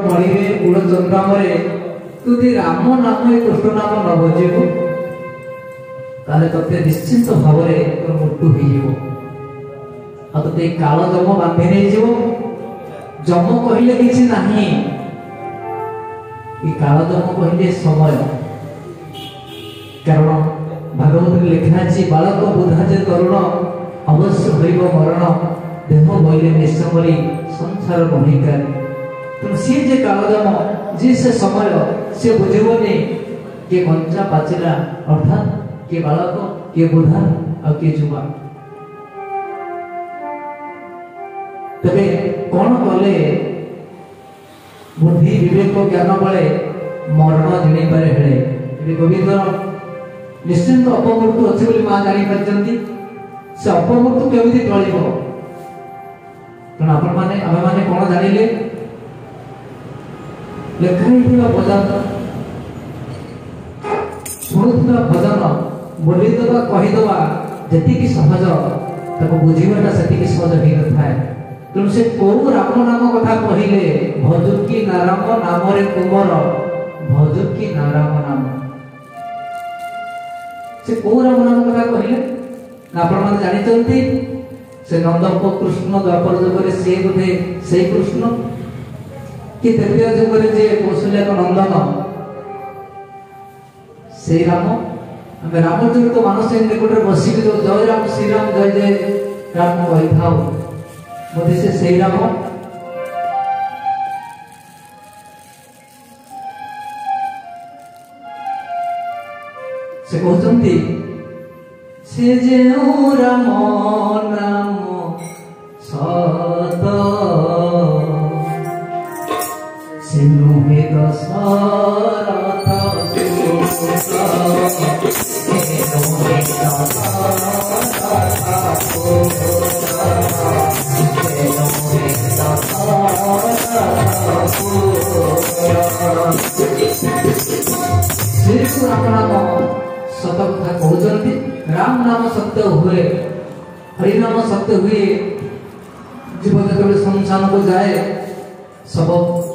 मणिरे गुड़ चंद्रामरे तू दी राम नाम ए कृष्ण नाम न बजेबु ताले तते निश्चित भाव रे तोर मृत्यु हो जीवो आ तते काल जम बांधि नै जीवो जम कहिले किछि नाही ई काल जम कहिले समय कारण भागवत लिखा अछि बालक बुधा जे तरुण अवश्य होइब मरण देह बइले निश्चय करी संसार बहिकार तुम सी जे कालजम जी से समय से बुझेबनी के कंचा पाचिला अर्थात के बालक के बुधा और के जुवा तबे कौन कले बुद्धि विवेक ज्ञान बले मरण जानी पारे हेले ये गोविंद निश्चिंत अपमृत्यु अच्छे बोली मां जानी पारचंती से अपमृत्यु केमिति टळिबो कारण आपण माने आमे माने कोन जानिले लेखाइथिबा भजन शुणुथिबा भजन बोलिदेबा कहिदेबा जेतिकी सहज ताको बुझिबाटा सेतिकी सहज होई नथाय तेणु से को राम नाम कथा कहिले भजुकी नाराम नाम रे कुमर भजुकी नाराम नाम से को राम नाम कथा कहिले ना आपण माने जानि चंती से नंदक कृष्ण द्वापर जुगरे से बोधे से कृष्ण कि तृतीय जुगरे जे कौशल्या का नंदन से राम हमें रामचरित मानस निकट बसी जो जय राम श्री राम जय जय राम कही था बोधे से राम से कहते से जे राम नाम सत सिनुहे दशरथ सत कथा कहते राम नाम सत्य हुए हरि नाम सत्य हुए जीव जो संसार को जाए सब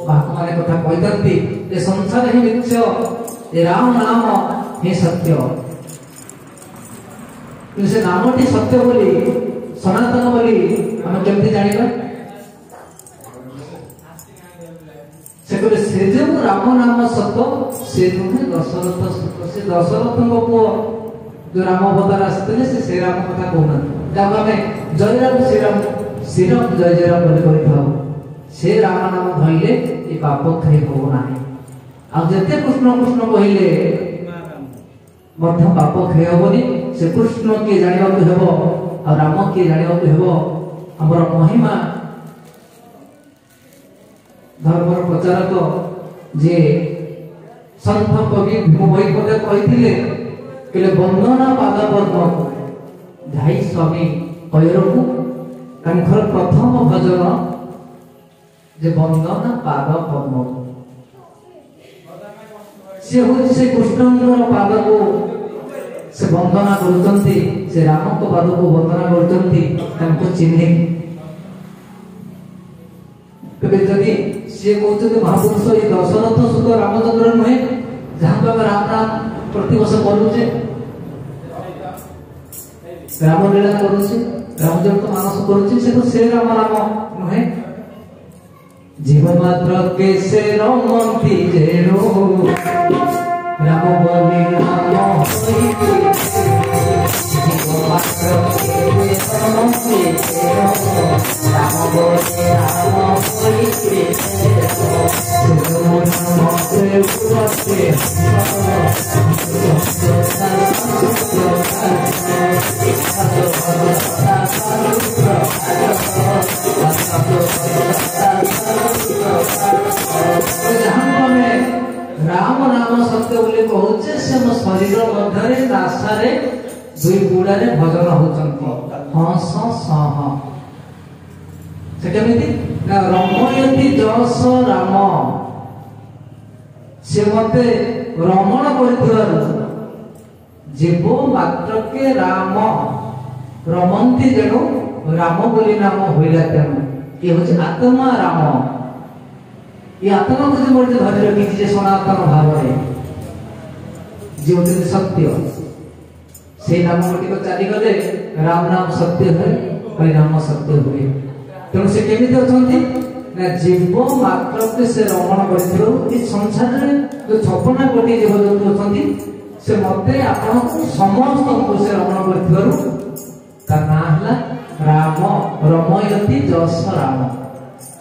महात्मा कथा कहते ये संसार ही मिथ्य ये राम नाम ही सत्य से नामटी सत्य बोली सनातन बोली हम केमती जानिबा से कहले से जो राम नाम सत्य से नुहे दशरथ सत्य से दशरथ को जो राम अवतार आसते से राम कथा कहना जब हमें जय राम श्री राम जय जय राम बोली कहि थाओ से राम नाम धइले ए पाप खाई हो नाही आ जते कृष्ण कृष्ण कहिले मध्य पाप खाई होबनी से कृष्ण के जानिबा को हेबो आ राम के जानिबा को हेबो हमर महिमा धर्मर प्रचारक जे संत कवि भीम वैपदे कहिथिले केले बंदना पाद पद्म धाई स्वामी कयरकु कंखर प्रथम भजन जे बंदना पाद पद्म से हो से कृष्णंकर पाद को से वंदना करचंती से राम को पाद को वंदना करचंती तांको चिन्हे तबे जदी से कहते महापुरुष ये दशरथ सुत रामचंद्र नुहे जहां को राम नाम प्रतिवर्ष करूचे रामलीला करूचे रामचरित मानस करूचे से तो से राम नाम नुहे जीव मात्र के से रमंती जेनो राम बोली नाम होई जीव मात्र के से रमंती जेनो राम बोली नाम होई राम नाम सत्य बोले कहूचे से मो शरीर मध्यरे नासारे दुई गुड़ारे भजन होचंती हंस सह से केमिति ना रमयति जस राम से मते रमण करथिबार जीव मात्र के राम रमंती जेणु राम बोली नाम होइला तेणु ये होचे आत्मा राम ये आत्मा को जो धरी रखी जे सनातन भाव जो सत्य से नाम गुटिक चली गले राम नाम सत्य है परिणाम सत्य हुए तेणु से केमी ना जीव मात्र के से रमण कर संसार जो 56 कोटी जीव जंतु अच्छा से मत आपण समस्त को से रमण कर राम रमयती जस राम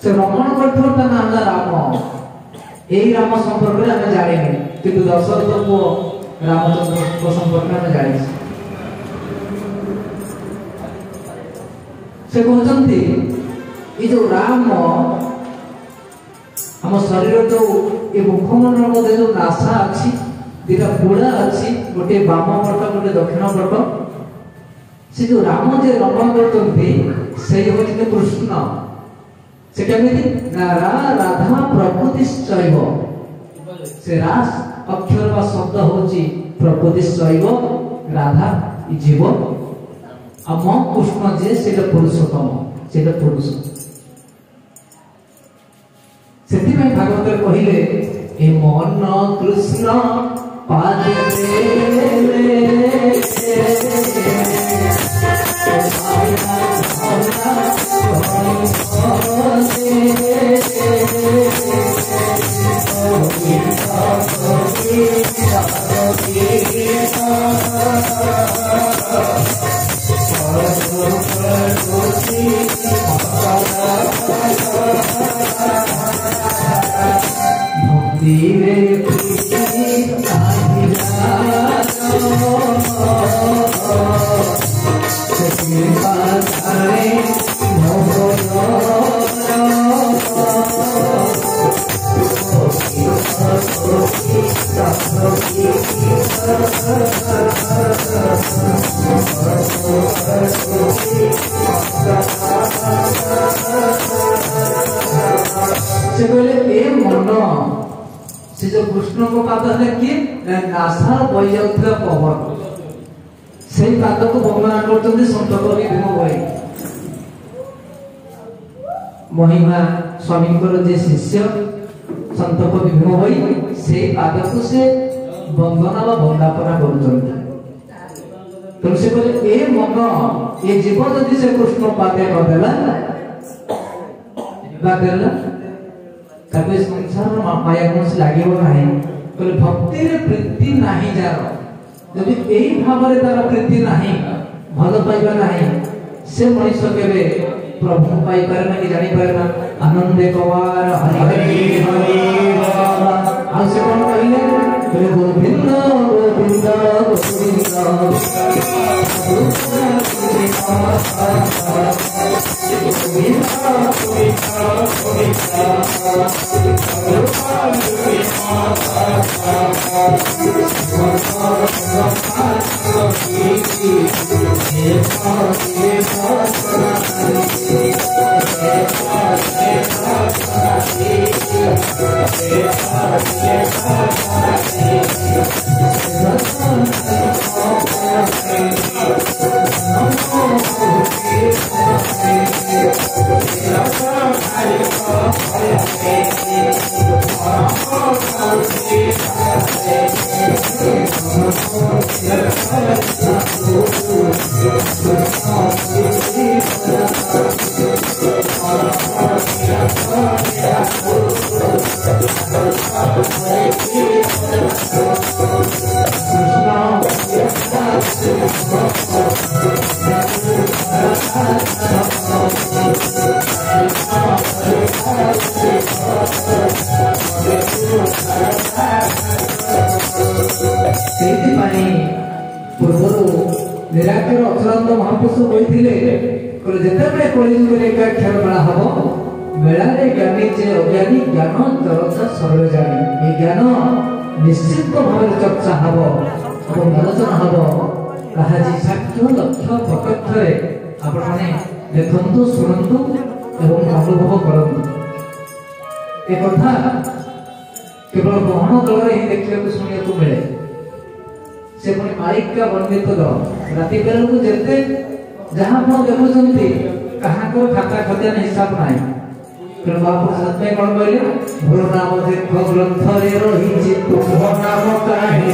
से रमण कर नाम राम यही राम संपर्क में आम जाने कि दशरथ पु रामचंद्र संपर्क में जानी से कहते ये जो राम हम शरीर जो ये मुखमंडल मध्य जो नासा अच्छी दीटा बुड़ा अच्छी गोटे बाम पट गोटे दक्षिण पट से जो राम जे रमण करते कृष्ण से केमिति राधा प्रकृति से रास अक्षर व शब्द होची प्रकृति राधा जीव आम कृष्ण जे से पुरुषोत्तम से पुरुष से भागवत कहले ए मन कृष्ण पादे से कहले ए मन से जो कृष्ण को पाद है कि नासा बही जाउथला पवन से पाद को वर्णना करते संत कवि भीम भाई महिमा स्वामी को जे शिष्य संत कवि भीम भाई से पाद को से वंदना व वंदापना करते तो से कहले ए मन ये जीव जदि से कृष्ण पादे नदेला बादेला तबे संसार माया गुण से लागे नहीं कहले भक्ति रे प्रीति नहीं जार जदि एही भाव रे तार प्रीति नहीं भल पाइबा नहीं से मनुष्य केबे प्रभु पाई पारे ना कि जानि पारे ना आनंदे कवार हरि हरि हरि आ से कोन कहले गोविंद गोविंद निराकर अचलानंद महापुरुष कहते जिते कलिजुग खेल मेला हम मेला ज्ञानी जे अज्ञानी ज्ञान चर्चा सरल जानी ये ज्ञान निश्चित भाव चर्चा हम और आलोचना हम साक्ष्य लक्ष्य प्रत्यक्ष आपने देखु शुणु एवं अनुभव करूँ ए कथा केवल ग्रहण दल ही देखा शुणा मिले से पुणी मालिका वर्णित राति बेल को जेते जहां देखुं कहा को खाता खतियान हिसाब ना महाप्रसाद में कौन बोले भोर नाम देखो ग्रंथ रे रही तुम नाम काहे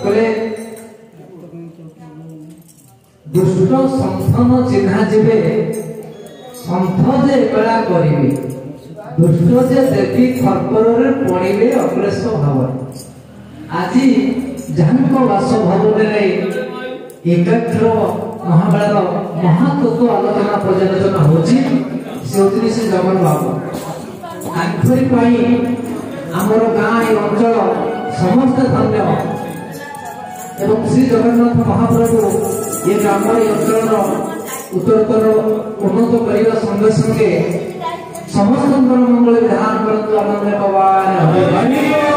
बोले दुष्ट संथन चिन्हा जीवे संथ जे कला करिवे दुष्ट जे देवी खरपर रे पड़िवे अग्रेस भाव आज जहां बासभवन रे एकाग्र महाबळर महातत्व आलोचना पर्यालोचना होची से जगन बाबू आखरी पाई आमर गाँ ए अंचल समस्त धन्य एवं श्री जगन्नाथ महाप्रभु ये ग्राम अंचल उत्तरोत्तर उन्नत करने संगे संगे समस्त मंगल विधान करतु आनंद भगवान